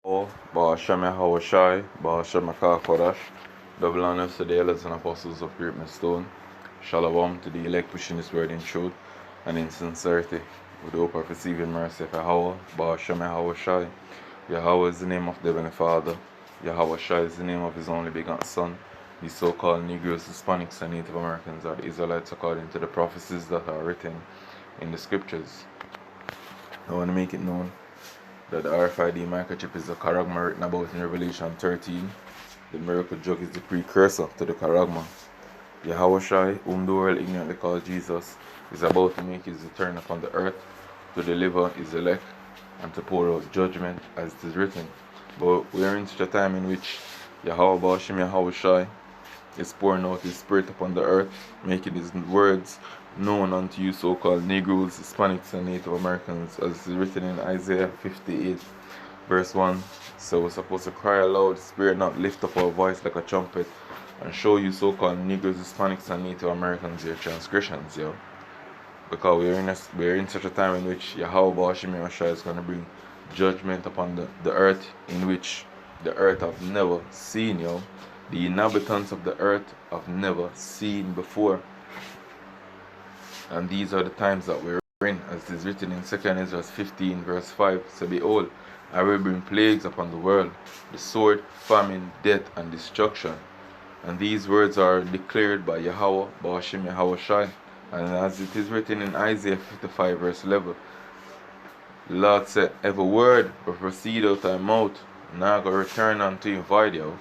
Oh, Bahashem Yahawashai, Bahashem Kodash, double honors to the elders and apostles of Great Stone. Shalom to the elect pushing this word in truth and in sincerity, with the hope of receiving mercy of Yahweh, Bahashem Yahawashai. Yahweh is the name of the Heavenly Father. Yahawashai is the name of His only begotten Son. These so-called Negroes, Hispanics, and Native Americans are the Israelites according to the prophecies that are written in the scriptures. I want to make it known that the RFID microchip is the charagma written about in Revelation 13. The miracle drug is the precursor to the charagma. Yahushai, whom the world ignorantly calls Jesus, is about to make his return upon the earth to deliver his elect and to pour out judgment as it is written. But we are in such a time in which Yahweh Bashim Yahushai is pouring out his spirit upon the earth, making his words known unto you so-called Negroes, Hispanics, and Native Americans, as is written in Isaiah 58 verse 1. So we're supposed to cry aloud, spirit not lift up our voice like a trumpet, and show you so-called Negroes, Hispanics, and Native Americans your transgressions, yo. Because we're in such a time in which Yahweh Bashim Yahushua is going to bring judgment upon the earth, in which the earth have never seen, yo. The inhabitants of the earth have never seen before. And these are the times that we're in, as is written in 2 Ezra 15 verse 5. So behold, I will bring plagues upon the world, the sword, famine, death, and destruction. And these words are declared by Yahweh, Ba'ashim Yahushai. And as it is written in Isaiah 55 verse 11, the Lord said, every word will proceed out of thy mouth, now go return unto you void, yo.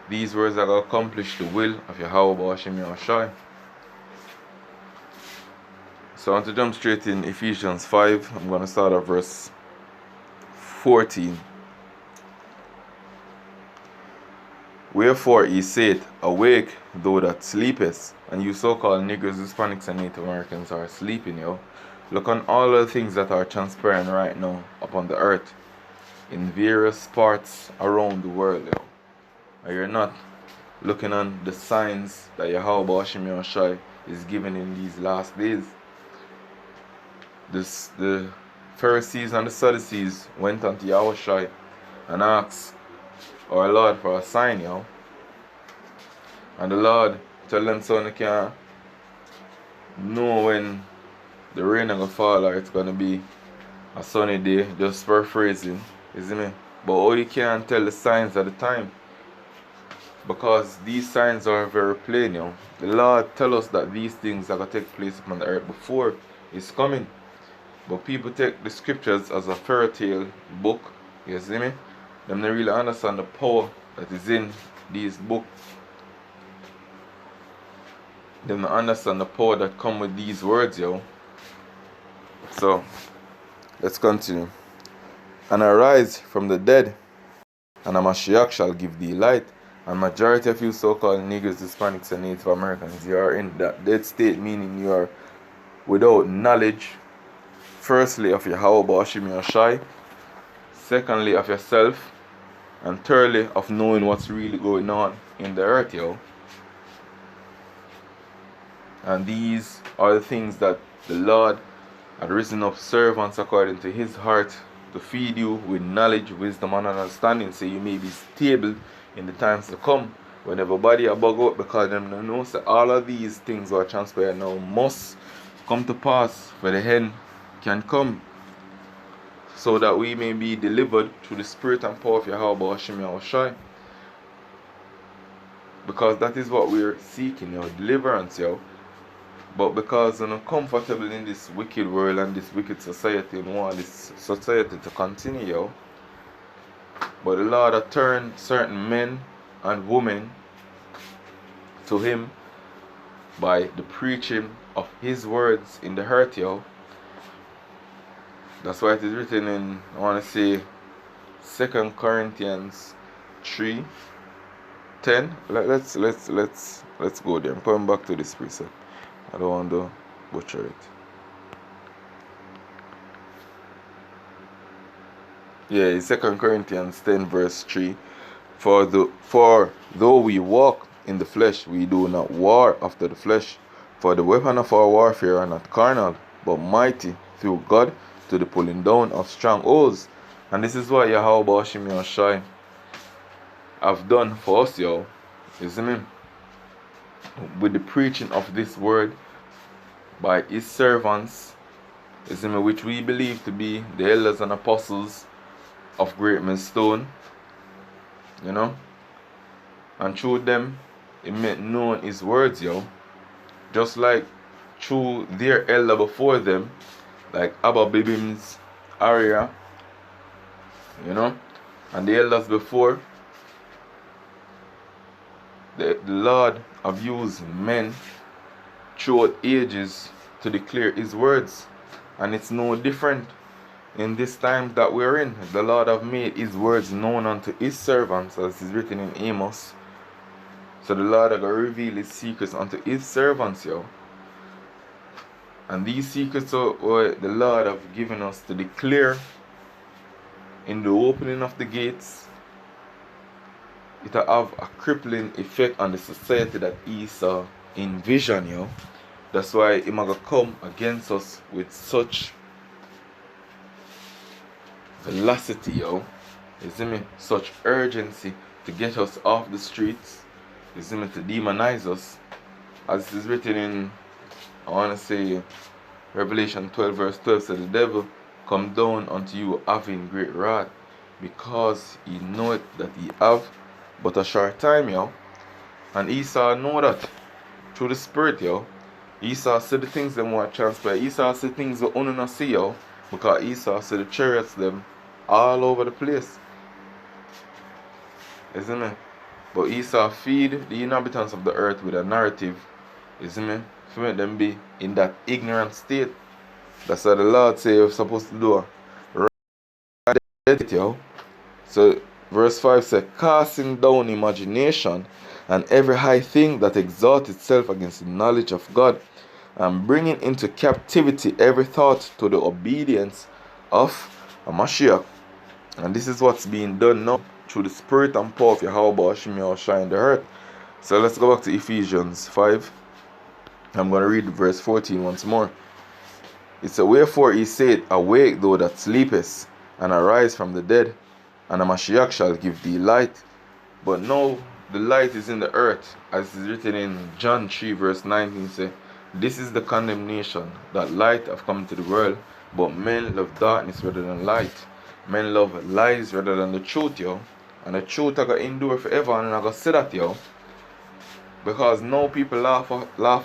These words are going to accomplish the will of Yahweh, Ba'ashim Yahushai. So I want to jump straight in Ephesians 5. I'm going to start at verse 14. Wherefore he said, awake, thou that sleepest, and you so-called Negroes, Hispanics, and Native Americans are sleeping, yo. Look on all the things that are transparent right now upon the earth, in various parts around the world, yo. And you're not looking on the signs that Yahweh Ba'ashim Yahushai is giving in these last days. The Pharisees and the Sadducees went unto Yahushua and asked our Lord for a sign, yo. And the Lord tell them so they can know when the rain is going to fall or it's going to be a sunny day, just paraphrasing, you see me? But how you can't tell the signs at the time? Because these signs are very plain, yo. The Lord tell us that these things are going to take place upon the earth before it's coming. But people take the scriptures as a fairy tale book, you see me? They don't really understand the power that is in these books. They don't understand the power that come with these words, yo. So, let's continue. And arise from the dead, and a Mashiach shall give thee light. And majority of you so-called Negroes, Hispanics, and Native Americans, you are in that dead state, meaning you are without knowledge. Firstly, of Yahweh Ba'ashim Yahushai, secondly, of yourself, and thirdly, of knowing what's really going on in the earth, yo. And these are the things that the Lord had risen up servants according to his heart to feed you with knowledge, wisdom, and understanding, so you may be stable in the times to come, when everybody are bug out, because them know that all of these things are transpired now must come to pass for the end can come, so that we may be delivered through the spirit and power of Yahweh Ba'ashim Yahushai. Because that is what we're seeking, yo, deliverance, yo. But because we're not comfortable in this wicked world and this wicked society, and want this society to continue, yo. But the Lord has turned certain men and women to him by the preaching of his words in the earth, yo. That's why it is written in, I want to say, 2 Corinthians 3:10. Let's go there. I'm coming back to this precept. I don't want to butcher it. Yeah, it's 2 Corinthians 10 verse 3. For though we walk in the flesh, we do not war after the flesh. For the weapon of our warfare are not carnal, but mighty through God to the pulling down of strongholds, And this is what Yahweh Hashem Yahushai have done for us, yo. You see me? With the preaching of this word by his servants, you see me, which we believe to be the elders and apostles of Great Millstone, you know. And through them, it made known his words, yo. Just like through their elder before them, like Abba Bibims, Aria, you know, and the elders before, the Lord have used men throughout ages to declare his words. And it's no different in this time that we're in. The Lord have made his words known unto his servants, as is written in Amos. So the Lord have revealed his secrets unto his servants, yo. And these secrets are what the Lord have given us to declare in the opening of the gates. It will have a crippling effect on the society that he saw in vision, yo. That's why he might come against us with such velocity, yo. You see me? Such urgency to get us off the streets. You see me? To demonize us. As it is written in, I want to say, Revelation 12 verse 12 says, the devil come down unto you having great wrath, because he knoweth that he have but a short time, yo. And Esau know that through the spirit, yo. Esau see the things them want transpire. Esau see things that only not see, yo. Because Esau see the chariots them all over the place. Isn't it? But Esau feed the inhabitants of the earth with a narrative, isn't it? To make them be in that ignorant state. That's what the Lord say you're supposed to do. Right, yo. So verse 5 says, casting down imagination and every high thing that exalts itself against the knowledge of God, and bringing into captivity every thought to the obedience of a Mashiach. And this is what's being done now through the spirit and power of Yahweh Hashem Yahushai in the earth. So let's go back to Ephesians 5. I'm going to read verse 14 once more. It says, wherefore he said, awake thou that sleepest, and arise from the dead, and a Mashiach shall give thee light. But now the light is in the earth, as is written in John 3 verse 19, say, this is the condemnation, that light have come into the world, but men love darkness rather than light. Men love lies rather than the truth, yo. And the truth I got endure forever, and I got say that, yo. Because now people laugh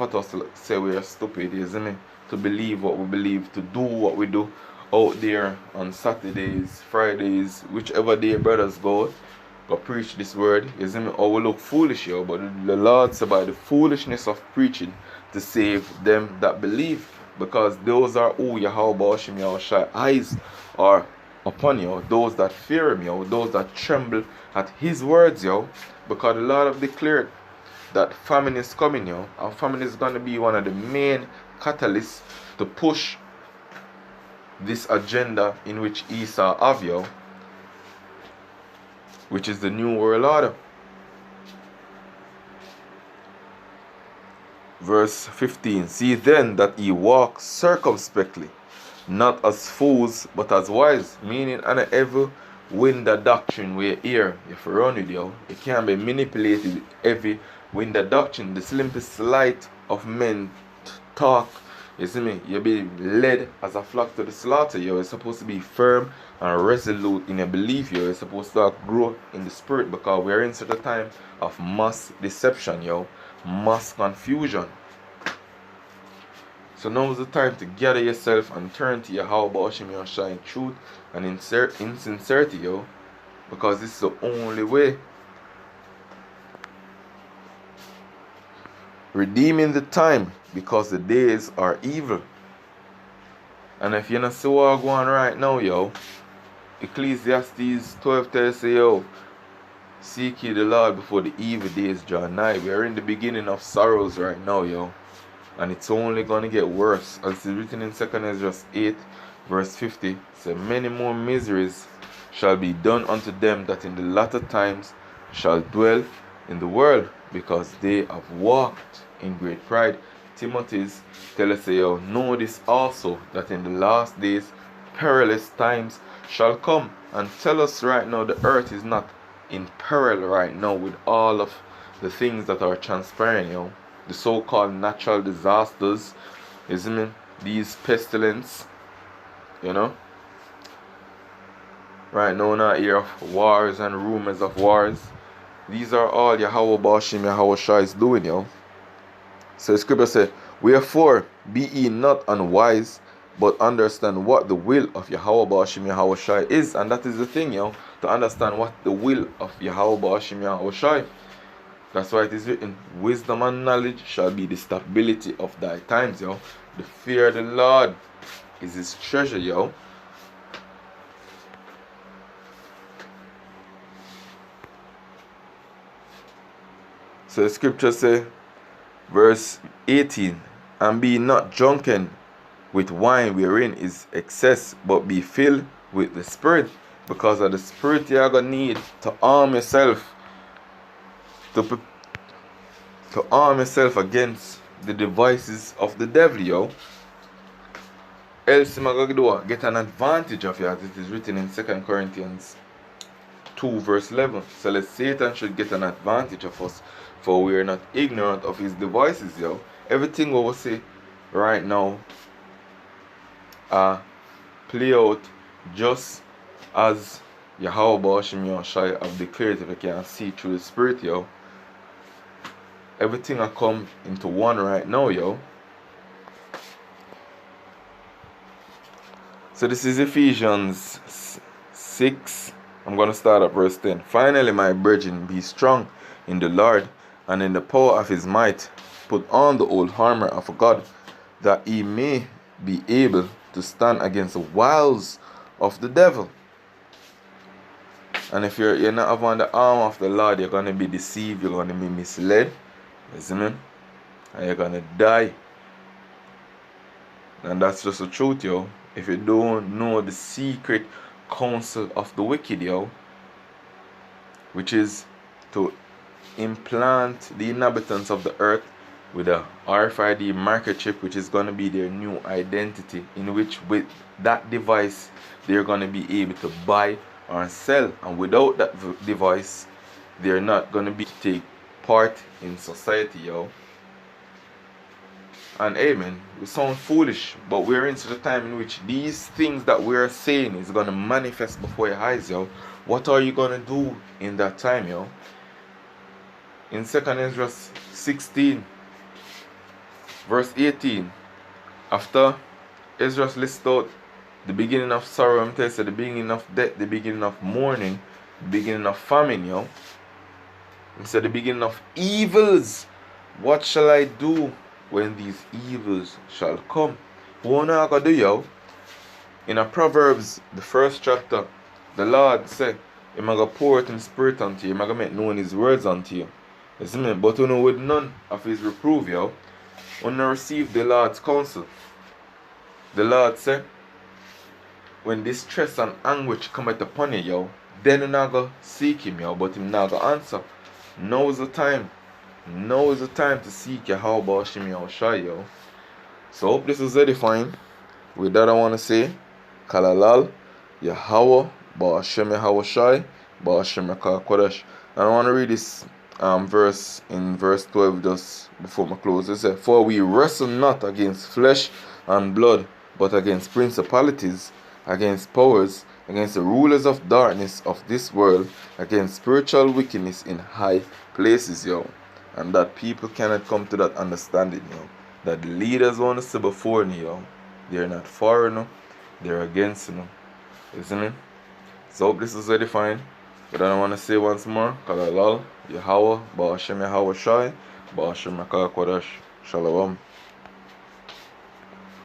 at us, say we are stupid, you see me? To believe what we believe, to do what we do out there on Saturdays, Fridays, whichever day brothers go preach this word, you see me? Or we look foolish, yo. But the Lord said by the foolishness of preaching to save them that believe. Because those are who Yahweh Hashem Yahushai eyes are upon, yo. Those that fear him, yo. Those that tremble at his words, yo. Because the Lord have declared that famine is coming, yo. And famine is going to be one of the main catalysts to push this agenda in which Esau have, yo. Which is the New World Order. Verse 15. See then that ye walk circumspectly, not as fools, but as wise. Meaning, and every wind of doctrine we hear, if you run with, yo, it can be manipulated. Every wind of doctrine, the slimmest light of men talk, you see me, you be led as a flock to the slaughter, yo. You're supposed to be firm and resolute in your belief, yo. You're supposed to grow in the spirit, because we're in such a time of mass deception, yo. Mass confusion. So now is the time to gather yourself and turn to Yahweh Hashem Yahushai in truth and in sincerity, yo. Because this is the only way. Redeeming the time, because the days are evil. And if you not see what going on right now, yo, Ecclesiastes 12 tells you, yo, seek ye the Lord before the evil days draw nigh. We are in the beginning of sorrows right now, yo. And it's only going to get worse. As it's written in 2 Ezra 8 verse 50, say, many more miseries shall be done unto them that in the latter times shall dwell in the world, because they have walked in great pride. Timothy's tell us, yo, know this also, that in the last days perilous times shall come and tell us right now the earth is not in peril right now with all of the things that are transpiring, the so-called natural disasters, isn't it? These pestilence, you know. Right now, not hear of wars and rumors of wars. These are all Yahweh Bashim Yahweh Shai is doing, So the scripture says, wherefore be ye not unwise, but understand what the will of Yahweh Bashim Yahweh Shai is. And that is the thing, to understand what the will of Yahweh Bashim Yahweh Shai. That's why it is written, wisdom and knowledge shall be the stability of thy times, The fear of the Lord is his treasure, So the scripture say, verse 18, and be not drunken with wine wherein is excess, but be filled with the Spirit, because of the Spirit you are going to need to arm yourself, to arm yourself against the devices of the devil, Else you're going to get an advantage of you, as it is written in 2 Corinthians 2 verse 11. So let Satan should get an advantage of us, for we are not ignorant of his devices, Everything we will say right now play out just as Yahweh Bashim Yahshai have declared, if you can see through the Spirit, Everything will come into one right now, So this is Ephesians 6. I'm going to start at verse 10. Finally, my brethren, be strong in the Lord and in the power of his might. Put on the old armor of God, that ye may be able to stand against the wiles of the devil. And if you're not upon the arm of the Lord, you're going to be deceived, you're going to be misled. Listen, man? And you're going to die. And that's just the truth, If you don't know the secret counsel of the wicked, which is to implant the inhabitants of the earth with a RFID microchip, which is going to be their new identity, in which with that device they're going to be able to buy or sell, and without that device they're not going to be take part in society, And amen, we sound foolish, but we're into the time in which these things that we're saying is going to manifest before your eyes, What are you going to do in that time, In 2 Ezra 16 verse 18, after Ezra lists out the beginning of sorrow, the beginning of death, the beginning of mourning, the beginning of famine, He said the beginning of evils. What shall I do when these evils shall come? What am I going to do, In a Proverbs, the first chapter, the Lord said, He's going to pour out His Spirit unto you. He's going to make known His words unto you. Listen, me? But you know, with none of His reproof, when you receive the Lord's counsel, the Lord said, when distress and anguish cometh upon you, then you're not going to seek Him, but Him not going to answer. Now is the time. Now is the time to seek Yahweh Bashim Yahushai, So hope this is edifying. With that I want to say, Kalalal, Yahweh Bashim Yahushai, Bashim Kodesh. And I want to read this verse in verse 12 just before my close. It says, for we wrestle not against flesh and blood, but against principalities, against powers, against the rulers of darkness of this world, against spiritual wickedness in high places, And that people cannot come to that understanding, That the leaders want to see before you, They're not for you, they're against you, Isn't it? So this is edifying. But I want to say once more, Kalalal, Yahweh, Ba'ashem Yahweh Shai, Ba'ashem Kodesh, Shalom.